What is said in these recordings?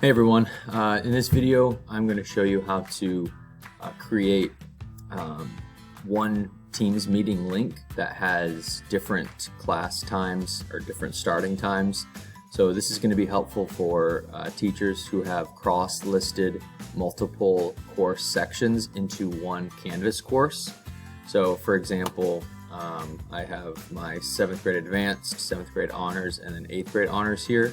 Hey everyone, in this video I'm going to show you how to create one Teams meeting link that has different class times or different starting times. So this is going to be helpful for teachers who have cross-listed multiple course sections into one Canvas course. So for example, I have my 7th grade advanced, 7th grade honors, and then 8th grade honors here.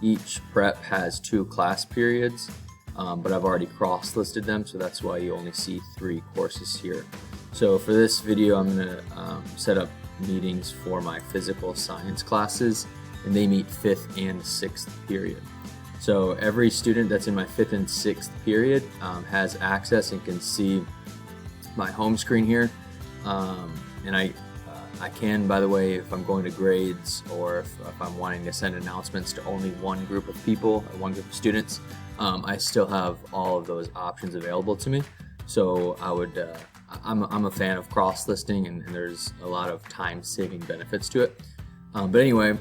Each prep has 2 class periods, but I've already cross-listed them, so that's why you only see 3 courses here. So for this video, I'm going to set up meetings for my physical science classes, and they meet 5th and 6th period. So every student that's in my 5th and 6th period has access and can see my home screen here, and I can, by the way, if I'm going to grades or if I'm wanting to send announcements to only one group of people, or one group of students, I still have all of those options available to me. So I'm a fan of cross-listing, and there's a lot of time-saving benefits to it. But anyway,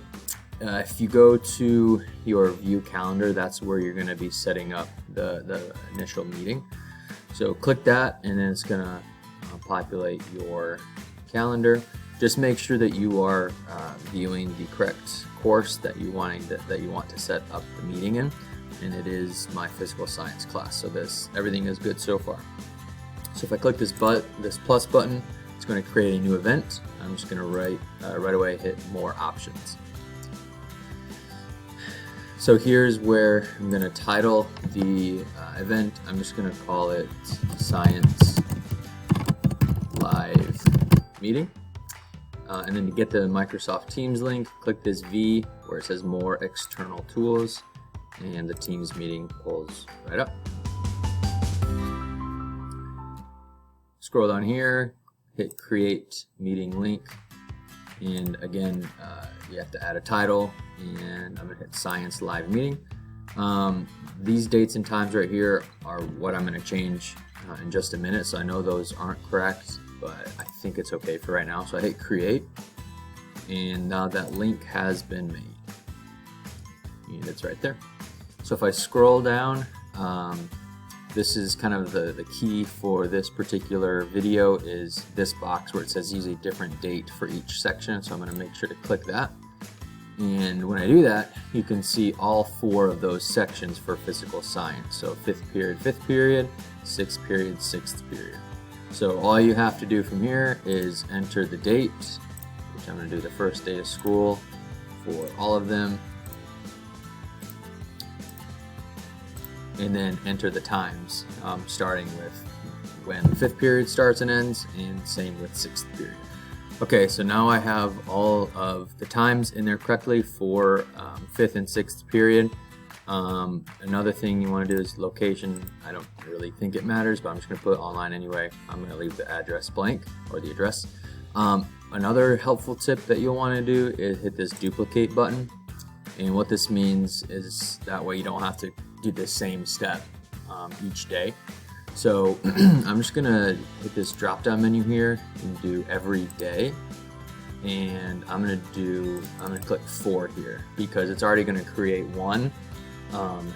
if you go to your view calendar, that's where you're going to be setting up the initial meeting. So click that, and then it's going to populate your calendar. Just make sure that you are viewing the correct course that you want to set up the meeting in, and it is my physical science class. So everything is good so far. So if I click this plus button, it's going to create a new event. I'm just going to right away hit more options. So here's where I'm going to title the event. I'm just going to call it Science Live Meeting. And then to get the Microsoft Teams link, click this V where it says More External Tools, and the Teams meeting pulls right up. Scroll down here, hit Create Meeting Link, and again, you have to add a title, and I'm going to hit Science Live Meeting. These dates and times right here are what I'm going to change in just a minute, so I know those aren't correct, but I think it's okay for right now. So I hit create, and now that link has been made, and it's right there. So if I scroll down, this is kind of the key for this particular video, is this box where it says use a different date for each section. So I'm going to make sure to click that, and when I do that, you can see all 4 of those sections for physical science. So 5th period, 5th period, 6th period, 6th period. So all you have to do from here is enter the date, which I'm going to do the first day of school for all of them, and then enter the times, starting with when 5th period starts and ends, and same with 6th period. Okay, so now I have all of the times in there correctly for 5th and 6th period. Another thing you want to do is location. I don't really think it matters, but I'm just going to put it online anyway. I'm going to leave the address blank, or the address. Another helpful tip that you'll want to do is hit this duplicate button, and what this means is that way you don't have to do the same step each day. So I'm just going to hit this drop down menu here and do every day, and I'm going to click 4 here because it's already going to create one.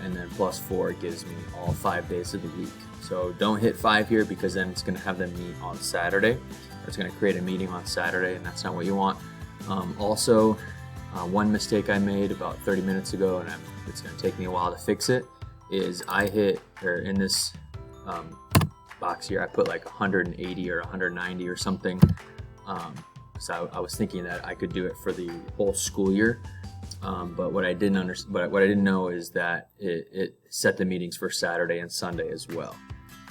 And then +4 gives me all 5 days of the week. So don't hit 5 here, because then it's going to have them meet on Saturday, or it's going to create a meeting on Saturday, and that's not what you want. Also, one mistake I made about 30 minutes ago, and it's going to take me a while to fix it, is in this box here, I put like 180 or 190 or something. So I was thinking that I could do it for the whole school year. But what I didn't know is that it set the meetings for Saturday and Sunday as well.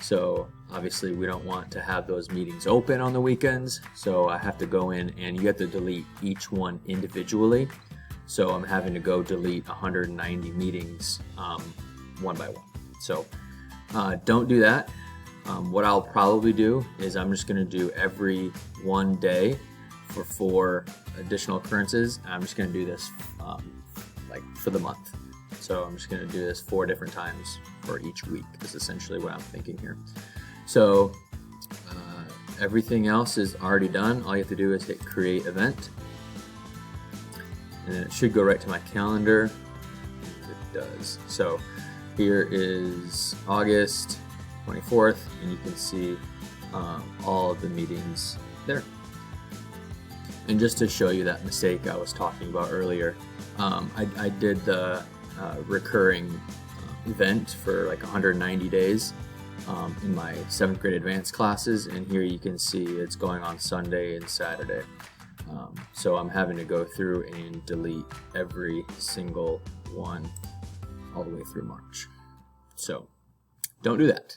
So obviously we don't want to have those meetings open on the weekends. So I have to go in, and you have to delete each one individually. So I'm having to go delete 190 meetings one by one. So don't do that. What I'll probably do is I'm just going to do every one day for 4 additional occurrences. I'm just going to do this like for the month. So I'm just going to do this 4 different times for each week is essentially what I'm thinking here. So everything else is already done. All you have to do is hit create event, and then it should go right to my calendar. It does. So Here is August 24th, and you can see all of the meetings there. And just to show you that mistake I was talking about earlier, I did the recurring event for like 190 days in my 7th grade advanced classes, and here you can see it's going on Sunday and Saturday. So I'm having to go through and delete every single one all the way through March. So don't do that.